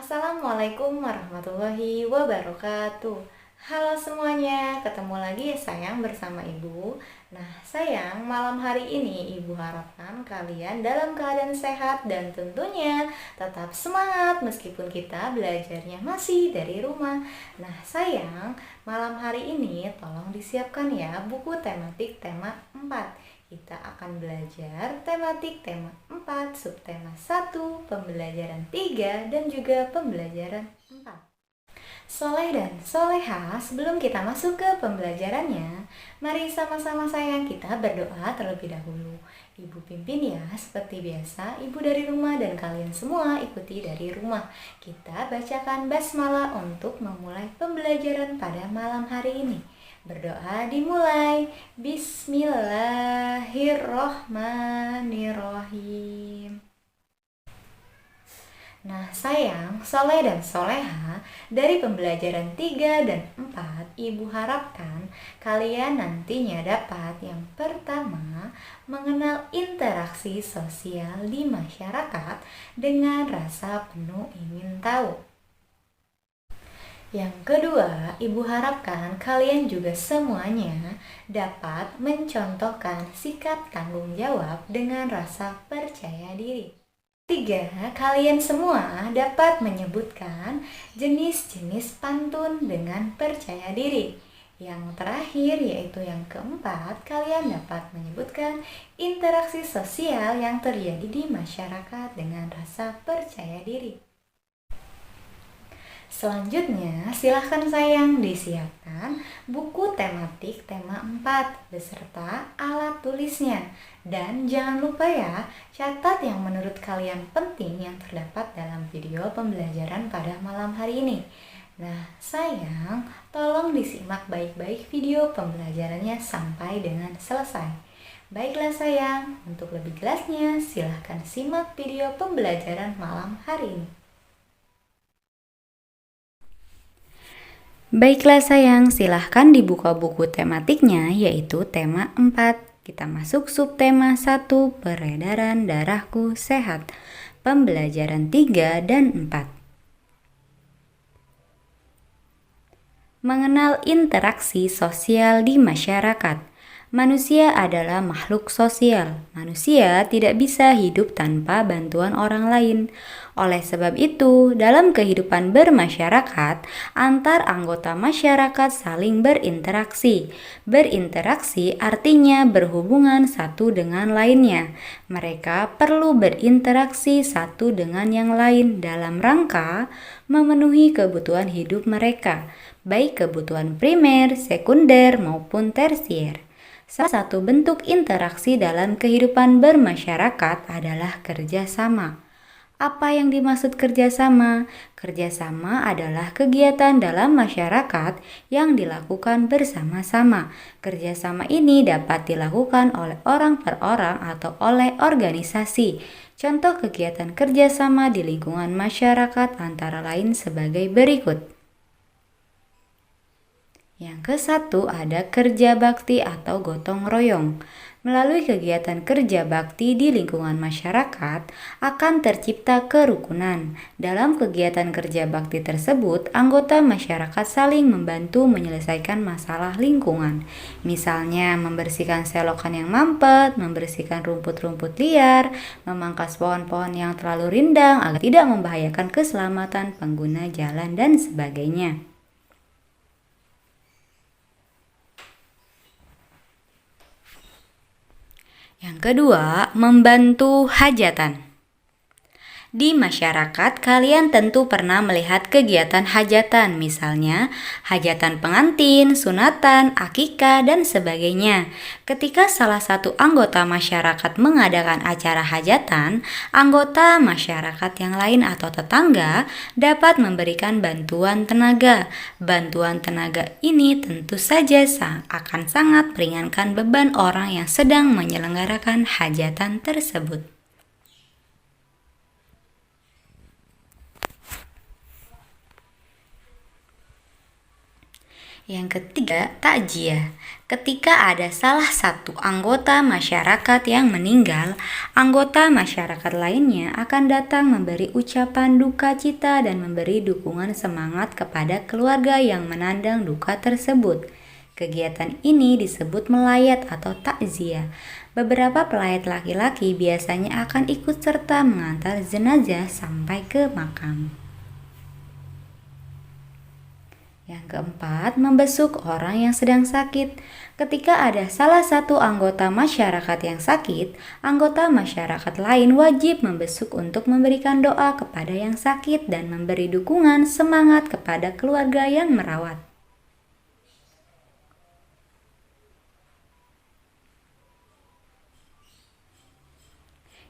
Assalamualaikum warahmatullahi wabarakatuh. Halo semuanya, ketemu lagi sayang bersama Ibu. Nah sayang, malam hari ini Ibu harapkan kalian dalam keadaan sehat dan tentunya tetap semangat meskipun kita belajarnya masih dari rumah. Nah sayang, malam hari ini tolong disiapkan ya buku tematik tema 4. Kita akan belajar tematik tema 4, subtema 1, pembelajaran 3, dan juga pembelajaran 4. Soleh dan soleha, sebelum kita masuk ke pembelajarannya, mari sama-sama sayang kita berdoa terlebih dahulu. Ibu pimpin ya, seperti biasa, ibu dari rumah dan kalian semua ikuti dari rumah. Kita bacakan basmalah untuk memulai pembelajaran pada malam hari ini. Berdoa dimulai. Bismillahirrohmanirrohim. Nah sayang, soleh dan soleha, dari pembelajaran 3 dan 4, Ibu harapkan kalian nantinya dapat yang pertama, mengenal interaksi sosial di masyarakat dengan rasa penuh ingin tahu. Yang kedua, Ibu harapkan kalian juga semuanya dapat mencontohkan sikap tanggung jawab dengan rasa percaya diri. Tiga, kalian semua dapat menyebutkan jenis-jenis pantun dengan percaya diri. Yang terakhir yaitu yang keempat, kalian dapat menyebutkan interaksi sosial yang terjadi di masyarakat dengan rasa percaya diri. Selanjutnya, silahkan sayang disiapkan buku tematik tema 4 beserta alat tulisnya. Dan jangan lupa ya, catat yang menurut kalian penting yang terdapat dalam video pembelajaran pada malam hari ini. Nah, sayang, tolong disimak baik-baik video pembelajarannya sampai dengan selesai. Baiklah sayang, untuk lebih jelasnya silahkan simak video pembelajaran malam hari ini. Baiklah sayang, silahkan dibuka buku tematiknya yaitu tema 4. Kita masuk subtema 1, peredaran darahku sehat. Pembelajaran 3 dan 4. Mengenal interaksi sosial di masyarakat. Manusia adalah makhluk sosial. Manusia tidak bisa hidup tanpa bantuan orang lain. Oleh sebab itu, dalam kehidupan bermasyarakat, antar anggota masyarakat saling berinteraksi. Berinteraksi artinya berhubungan satu dengan lainnya. Mereka perlu berinteraksi satu dengan yang lain dalam rangka memenuhi kebutuhan hidup mereka, baik kebutuhan primer, sekunder, maupun tersier. Salah satu bentuk interaksi dalam kehidupan bermasyarakat adalah kerjasama. Apa yang dimaksud kerjasama? Kerjasama adalah kegiatan dalam masyarakat yang dilakukan bersama-sama. Kerjasama ini dapat dilakukan oleh orang per orang atau oleh organisasi. Contoh kegiatan kerjasama di lingkungan masyarakat antara lain sebagai berikut. Yang ke-1 ada kerja bakti atau gotong royong. Melalui kegiatan kerja bakti di lingkungan masyarakat akan tercipta kerukunan. Dalam kegiatan kerja bakti tersebut, anggota masyarakat saling membantu menyelesaikan masalah lingkungan. Misalnya membersihkan selokan yang mampet, membersihkan rumput-rumput liar, memangkas pohon-pohon yang terlalu rindang agar tidak membahayakan keselamatan pengguna jalan dan sebagainya. Yang kedua, membantu hajatan. Di masyarakat, kalian tentu pernah melihat kegiatan hajatan, misalnya hajatan pengantin, sunatan, akikah, dan sebagainya. Ketika salah satu anggota masyarakat mengadakan acara hajatan, anggota masyarakat yang lain atau tetangga dapat memberikan bantuan tenaga. Bantuan tenaga ini tentu saja akan sangat meringankan beban orang yang sedang menyelenggarakan hajatan tersebut. Yang ketiga, takziah. Ketika ada salah satu anggota masyarakat yang meninggal, anggota masyarakat lainnya akan datang memberi ucapan duka cita dan memberi dukungan semangat kepada keluarga yang menandang duka tersebut. Kegiatan ini disebut melayat atau takziah. Beberapa pelayat laki-laki biasanya akan ikut serta mengantar jenazah sampai ke makam. Yang keempat, membesuk orang yang sedang sakit. Ketika ada salah satu anggota masyarakat yang sakit, anggota masyarakat lain wajib membesuk untuk memberikan doa kepada yang sakit dan memberi dukungan semangat kepada keluarga yang merawat.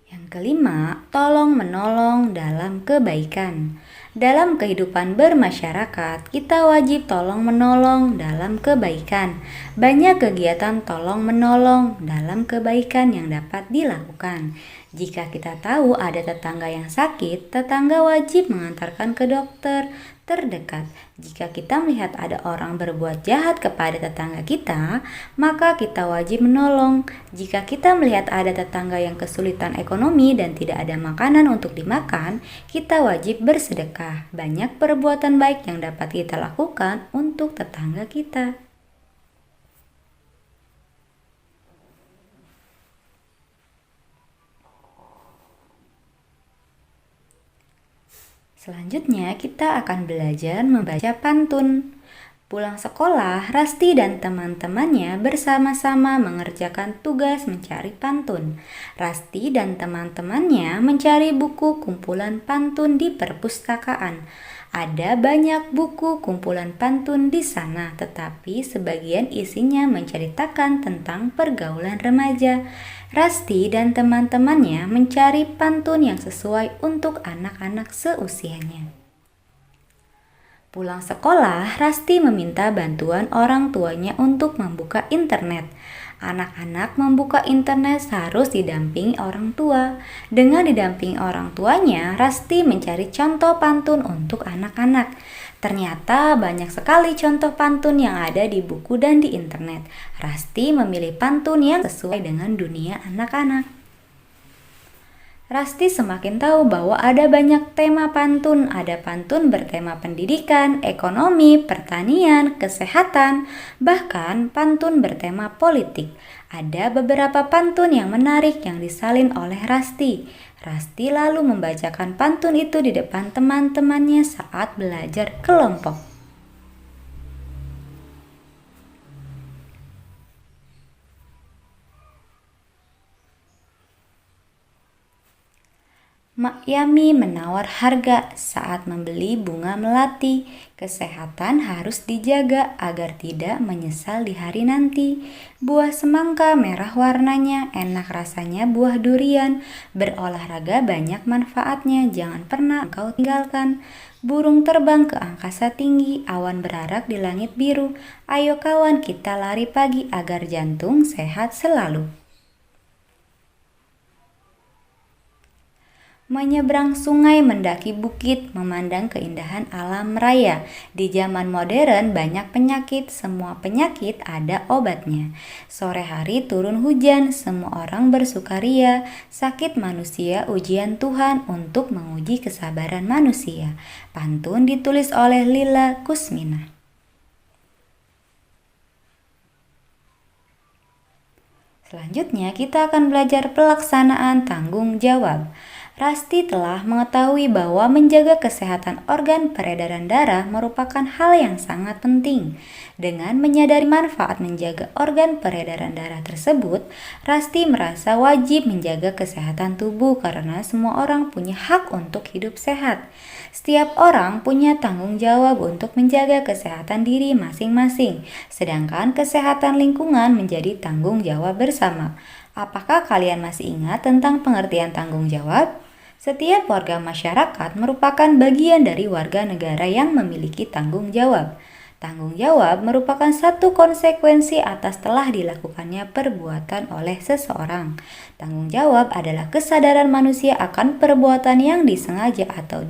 Yang kelima, tolong-menolong dalam kebaikan. Dalam kehidupan bermasyarakat, kita wajib tolong-menolong dalam kebaikan. Banyak kegiatan tolong-menolong dalam kebaikan yang dapat dilakukan. Jika kita tahu ada tetangga yang sakit, tetangga wajib mengantarkan ke dokter terdekat. Jika kita melihat ada orang berbuat jahat kepada tetangga kita, maka kita wajib menolong. Jika kita melihat ada tetangga yang kesulitan ekonomi dan tidak ada makanan untuk dimakan, kita wajib bersedekah. Banyak perbuatan baik yang dapat kita lakukan untuk tetangga kita. Selanjutnya, kita akan belajar membaca pantun. Pulang sekolah, Rasti dan teman-temannya bersama-sama mengerjakan tugas mencari pantun. Rasti dan teman-temannya mencari buku kumpulan pantun di perpustakaan. Ada banyak buku kumpulan pantun di sana, tetapi sebagian isinya menceritakan tentang pergaulan remaja. Rasti dan teman-temannya mencari pantun yang sesuai untuk anak-anak seusianya. Pulang sekolah, Rasti meminta bantuan orang tuanya untuk membuka internet. Anak-anak membuka internet harus didampingi orang tua. Dengan didampingi orang tuanya, Rasti mencari contoh pantun untuk anak-anak. Ternyata banyak sekali contoh pantun yang ada di buku dan di internet. Rasti memilih pantun yang sesuai dengan dunia anak-anak. Rasti semakin tahu bahwa ada banyak tema pantun. Ada pantun bertema pendidikan, ekonomi, pertanian, kesehatan, bahkan pantun bertema politik. Ada beberapa pantun yang menarik yang disalin oleh Rasti. Rasti lalu membacakan pantun itu di depan teman-temannya saat belajar kelompok. Mak Yami menawar harga saat membeli bunga melati. Kesehatan harus dijaga agar tidak menyesal di hari nanti. Buah semangka merah warnanya, enak rasanya buah durian. Berolahraga banyak manfaatnya, jangan pernah engkau tinggalkan. Burung terbang ke angkasa tinggi, awan berarak di langit biru. Ayo kawan kita lari pagi agar jantung sehat selalu. Menyeberang sungai, mendaki bukit, memandang keindahan alam raya. Di zaman modern banyak penyakit, semua penyakit ada obatnya. Sore hari turun hujan, semua orang bersukaria. Sakit manusia ujian Tuhan untuk menguji kesabaran manusia. Pantun ditulis oleh Lila Kusmina. Selanjutnya kita akan belajar pelaksanaan tanggung jawab. Rasti telah mengetahui bahwa menjaga kesehatan organ peredaran darah merupakan hal yang sangat penting. Dengan menyadari manfaat menjaga organ peredaran darah tersebut, Rasti merasa wajib menjaga kesehatan tubuh karena semua orang punya hak untuk hidup sehat. Setiap orang punya tanggung jawab untuk menjaga kesehatan diri masing-masing, sedangkan kesehatan lingkungan menjadi tanggung jawab bersama. Apakah kalian masih ingat tentang pengertian tanggung jawab? Setiap warga masyarakat merupakan bagian dari warga negara yang memiliki tanggung jawab. Tanggung jawab merupakan satu konsekuensi atas telah dilakukannya perbuatan oleh seseorang. Tanggung jawab adalah kesadaran manusia akan perbuatan yang disengaja atau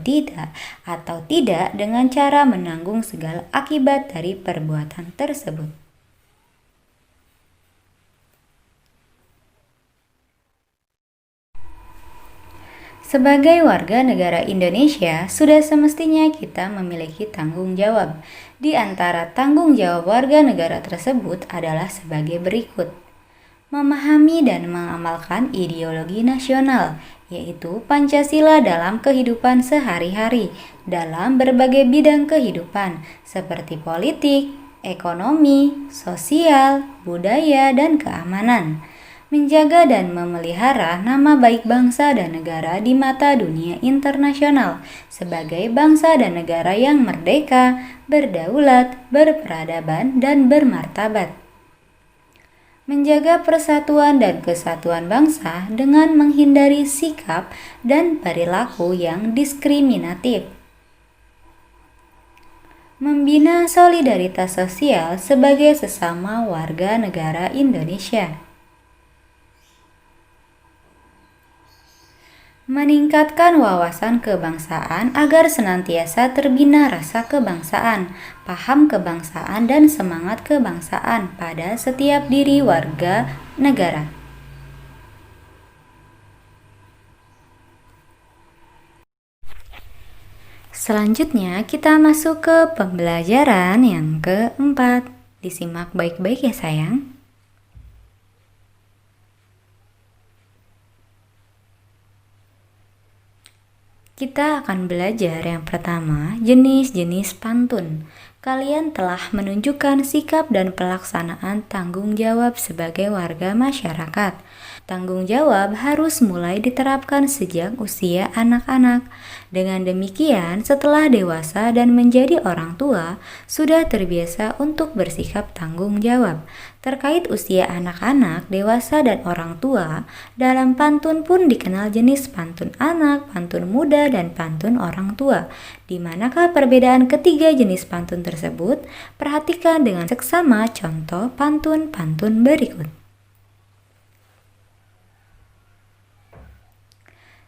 tidak dengan cara menanggung segala akibat dari perbuatan tersebut. Sebagai warga negara Indonesia, sudah semestinya kita memiliki tanggung jawab. Di antara tanggung jawab warga negara tersebut adalah sebagai berikut. Memahami dan mengamalkan ideologi nasional, yaitu Pancasila dalam kehidupan sehari-hari, dalam berbagai bidang kehidupan, seperti politik, ekonomi, sosial, budaya, dan keamanan. Menjaga dan memelihara nama baik bangsa dan negara di mata dunia internasional sebagai bangsa dan negara yang merdeka, berdaulat, berperadaban, dan bermartabat. Menjaga persatuan dan kesatuan bangsa dengan menghindari sikap dan perilaku yang diskriminatif. Membina solidaritas sosial sebagai sesama warga negara Indonesia. Meningkatkan wawasan kebangsaan agar senantiasa terbina rasa kebangsaan, paham kebangsaan, dan semangat kebangsaan pada setiap diri warga negara. Selanjutnya kita masuk ke pembelajaran yang keempat. Disimak baik-baik ya sayang. Kita akan belajar yang pertama, jenis-jenis pantun. Kalian telah menunjukkan sikap dan pelaksanaan tanggung jawab sebagai warga masyarakat. Tanggung jawab harus mulai diterapkan sejak usia anak-anak. Dengan demikian, setelah dewasa dan menjadi orang tua, sudah terbiasa untuk bersikap tanggung jawab. Terkait usia anak-anak, dewasa, dan orang tua, dalam pantun pun dikenal jenis pantun anak, pantun muda, dan pantun orang tua. Di manakah perbedaan ketiga jenis pantun tersebut? Perhatikan dengan seksama contoh pantun-pantun berikut.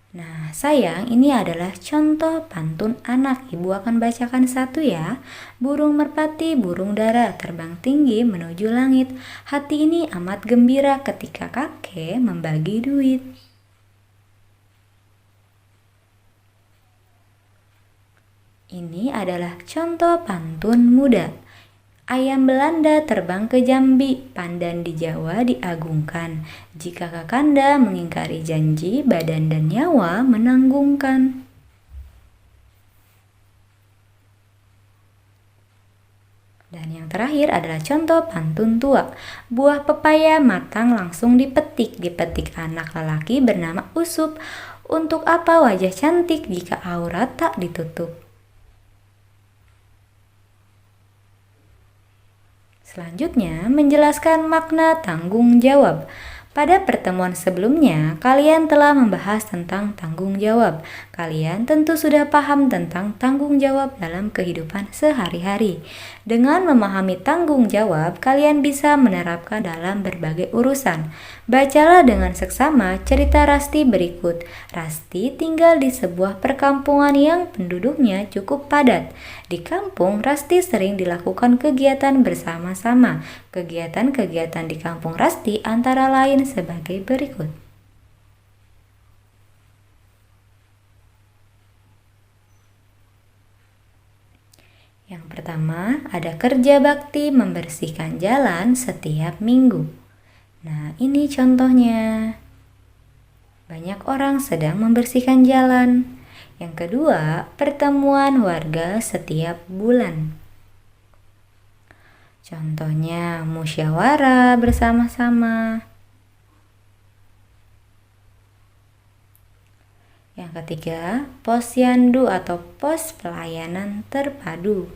Nah, sayang, ini adalah contoh pantun anak. Ibu akan bacakan satu ya. Burung merpati, burung dara, terbang tinggi menuju langit. Hati ini amat gembira ketika kakek membagi duit. Ini adalah contoh pantun muda. Ayam Belanda terbang ke Jambi, pandan di Jawa diagungkan. Jika kakanda mengingkari janji, badan dan nyawa menanggungkan. Dan yang terakhir adalah contoh pantun tua. Buah pepaya matang langsung dipetik anak lelaki bernama Usup. Untuk apa wajah cantik jika aurat tak ditutup? Selanjutnya, menjelaskan makna tanggung jawab. Pada pertemuan sebelumnya, kalian telah membahas tentang tanggung jawab. Kalian tentu sudah paham tentang tanggung jawab dalam kehidupan sehari-hari. Dengan memahami tanggung jawab, kalian bisa menerapkan dalam berbagai urusan. Bacalah dengan seksama cerita Rasti berikut. Rasti tinggal di sebuah perkampungan yang penduduknya cukup padat. Di kampung, Rasti sering dilakukan kegiatan bersama-sama. Kegiatan-kegiatan di kampung Rasti antara lain sebagai berikut. Yang pertama, ada kerja bakti membersihkan jalan setiap minggu. Nah, ini contohnya. Banyak orang sedang membersihkan jalan. Yang kedua, pertemuan warga setiap bulan. Contohnya, musyawarah bersama-sama. Yang ketiga, posyandu atau pos pelayanan terpadu.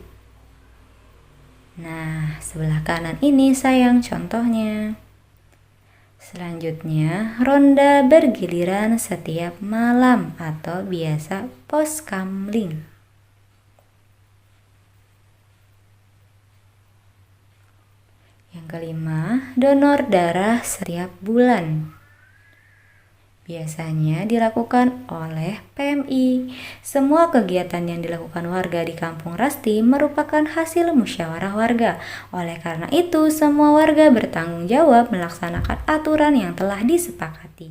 Nah, sebelah kanan ini sayang contohnya. Selanjutnya, ronda bergiliran setiap malam atau biasa pos kamling. Yang kelima, donor darah setiap bulan. Biasanya dilakukan oleh PMI. Semua kegiatan yang dilakukan warga di Kampung Rasti merupakan hasil musyawarah warga. Oleh karena itu, semua warga bertanggung jawab melaksanakan aturan yang telah disepakati.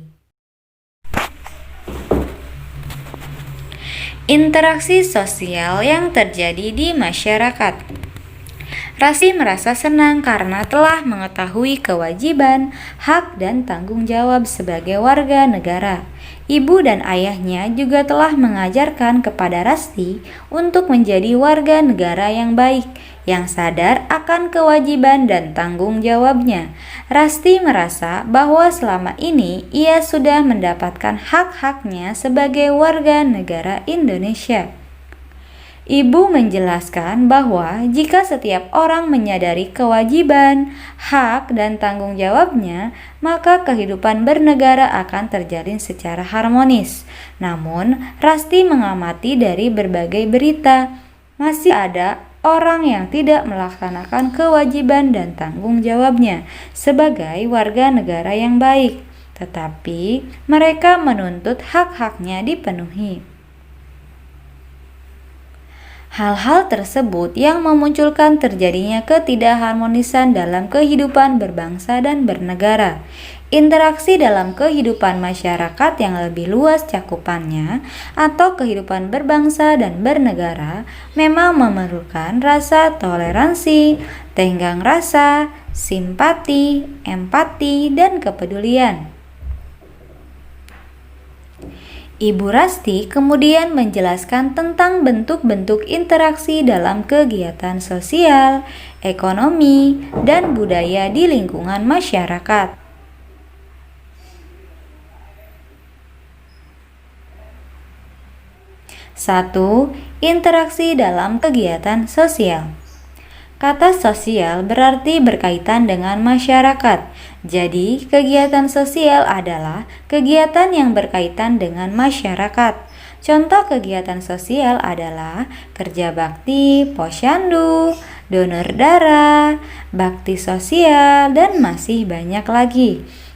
Interaksi sosial yang terjadi di masyarakat. Rasti merasa senang karena telah mengetahui kewajiban, hak, dan tanggung jawab sebagai warga negara. Ibu dan ayahnya juga telah mengajarkan kepada Rasti untuk menjadi warga negara yang baik, yang sadar akan kewajiban dan tanggung jawabnya. Rasti merasa bahwa selama ini ia sudah mendapatkan hak-haknya sebagai warga negara Indonesia. Ibu menjelaskan bahwa jika setiap orang menyadari kewajiban, hak, dan tanggung jawabnya, maka kehidupan bernegara akan terjalin secara harmonis. Namun, Rasti mengamati dari berbagai berita, masih ada orang yang tidak melaksanakan kewajiban dan tanggung jawabnya sebagai warga negara yang baik, tetapi mereka menuntut hak-haknya dipenuhi. Hal-hal tersebut yang memunculkan terjadinya ketidakharmonisan dalam kehidupan berbangsa dan bernegara. Interaksi dalam kehidupan masyarakat yang lebih luas cakupannya atau kehidupan berbangsa dan bernegara memang memerlukan rasa toleransi, tenggang rasa, simpati, empati, dan kepedulian. Ibu Rasti kemudian menjelaskan tentang bentuk-bentuk interaksi dalam kegiatan sosial, ekonomi, dan budaya di lingkungan masyarakat. 1. Interaksi dalam kegiatan sosial. Kata sosial berarti berkaitan dengan masyarakat. Jadi, kegiatan sosial adalah kegiatan yang berkaitan dengan masyarakat. Contoh kegiatan sosial adalah kerja bakti, posyandu, donor darah, bakti sosial, dan masih banyak lagi.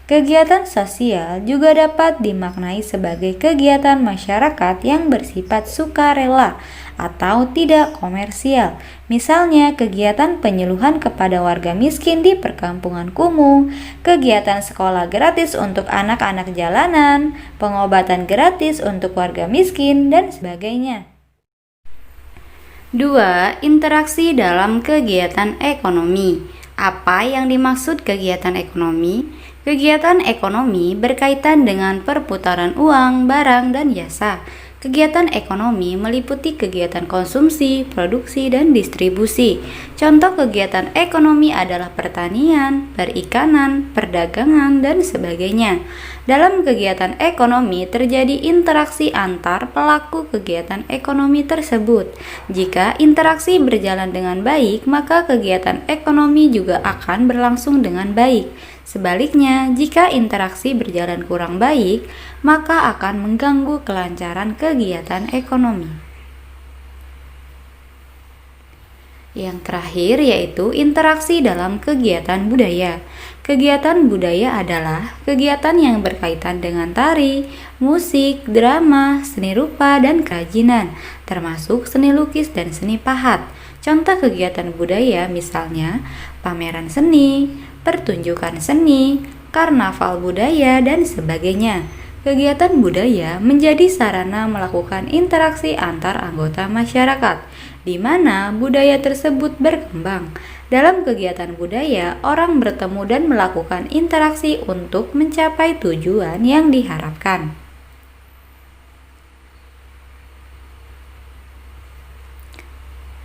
Kegiatan sosial juga dapat dimaknai sebagai kegiatan masyarakat yang bersifat sukarela atau tidak komersial. Misalnya kegiatan penyuluhan kepada warga miskin di perkampungan kumuh, kegiatan sekolah gratis untuk anak-anak jalanan, pengobatan gratis untuk warga miskin, dan sebagainya. 2. Interaksi dalam kegiatan ekonomi. Apa yang dimaksud kegiatan ekonomi? Kegiatan ekonomi berkaitan dengan perputaran uang, barang, dan jasa. Kegiatan ekonomi meliputi kegiatan konsumsi, produksi, dan distribusi. Contoh kegiatan ekonomi adalah pertanian, perikanan, perdagangan, dan sebagainya. Dalam kegiatan ekonomi terjadi interaksi antar pelaku kegiatan ekonomi tersebut. Jika interaksi berjalan dengan baik, maka kegiatan ekonomi juga akan berlangsung dengan baik. Sebaliknya, jika interaksi berjalan kurang baik, maka akan mengganggu kelancaran kegiatan ekonomi. Yang terakhir yaitu interaksi dalam kegiatan budaya. Kegiatan budaya adalah kegiatan yang berkaitan dengan tari, musik, drama, seni rupa, dan kerajinan, termasuk seni lukis dan seni pahat. Contoh kegiatan budaya misalnya pameran seni, pertunjukan seni, karnaval budaya, dan sebagainya. Kegiatan budaya menjadi sarana melakukan interaksi antar anggota masyarakat, di mana budaya tersebut berkembang. Dalam kegiatan budaya, orang bertemu dan melakukan interaksi untuk mencapai tujuan yang diharapkan.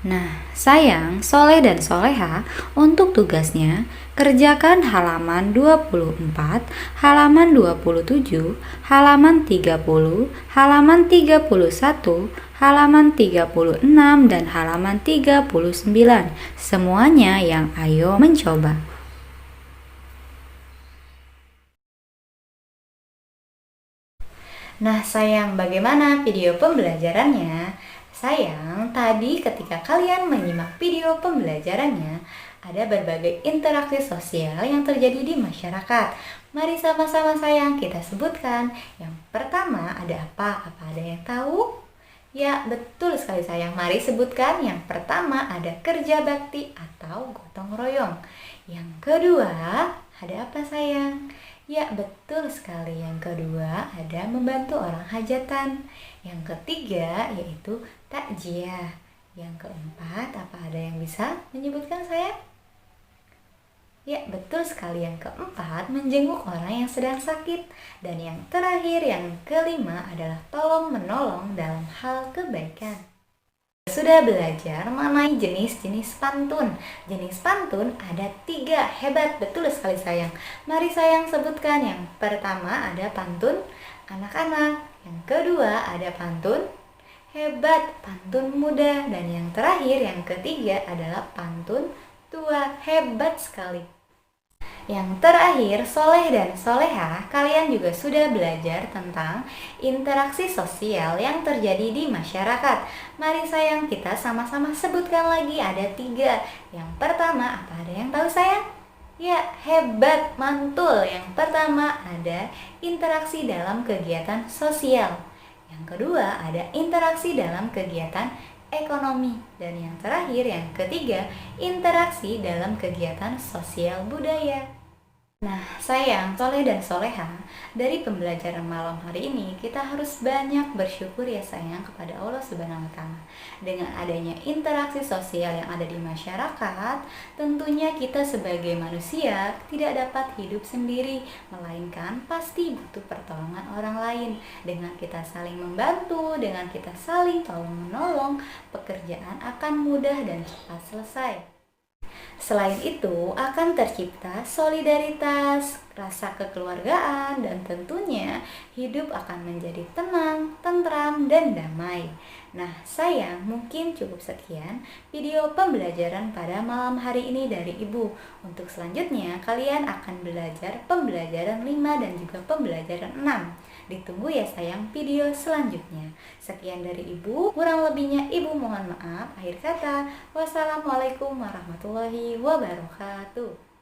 Nah, sayang, Soleh dan Soleha untuk tugasnya kerjakan halaman 24, halaman 27, halaman 30, halaman 31, halaman 36, dan halaman 39. Semuanya yang ayo mencoba. Nah, sayang, bagaimana video pembelajarannya? Sayang, tadi ketika kalian menyimak video pembelajarannya, ada berbagai interaksi sosial yang terjadi di masyarakat. Mari sama-sama sayang kita sebutkan. Yang pertama ada apa? Apa ada yang tahu? Ya, betul sekali sayang. Mari sebutkan. Yang pertama ada kerja bakti atau gotong royong. Yang kedua, ada apa sayang? Ya, betul sekali. Yang kedua ada membantu orang hajatan. Yang ketiga yaitu takziah. Yang keempat, apa ada yang bisa menyebutkan sayang? Ya, betul sekali. Yang keempat, menjenguk orang yang sedang sakit. Dan yang terakhir, yang kelima adalah tolong menolong dalam hal kebaikan. Sudah belajar mengenai jenis-jenis pantun. Jenis pantun ada 3, hebat, betul sekali sayang. Mari sayang sebutkan. Yang pertama ada pantun anak-anak. Yang kedua ada pantun hebat, pantun muda. Dan yang terakhir, yang ketiga adalah pantun tua, hebat sekali. Yang terakhir, soleh dan soleha, kalian juga sudah belajar tentang interaksi sosial yang terjadi di masyarakat. Mari sayang kita sama-sama sebutkan lagi, ada 3. Yang pertama, apa ada yang tahu sayang? Ya, hebat, mantul. Yang pertama ada interaksi dalam kegiatan sosial. Yang kedua ada interaksi dalam kegiatan ekonomi. Dan yang terakhir, yang ketiga, interaksi dalam kegiatan sosial budaya. Nah, sayang, soleh dan soleha, dari pembelajaran malam hari ini kita harus banyak bersyukur ya sayang kepada Allah Subhanahu wa Ta'ala. Dengan adanya interaksi sosial yang ada di masyarakat, tentunya kita sebagai manusia tidak dapat hidup sendiri, melainkan pasti butuh pertolongan orang lain. Dengan kita saling membantu, dengan kita saling tolong menolong, pekerjaan akan mudah dan cepat selesai. Selain itu, akan tercipta solidaritas, rasa kekeluargaan, dan tentunya hidup akan menjadi tenang, tentram, dan damai. Nah, sayang, mungkin cukup sekian video pembelajaran pada malam hari ini dari Ibu. Untuk selanjutnya, kalian akan belajar pembelajaran 5 dan juga pembelajaran 6. Ditunggu ya sayang video selanjutnya. Sekian dari Ibu, kurang lebihnya Ibu mohon maaf. Akhir kata, wassalamualaikum warahmatullahi wabarakatuh.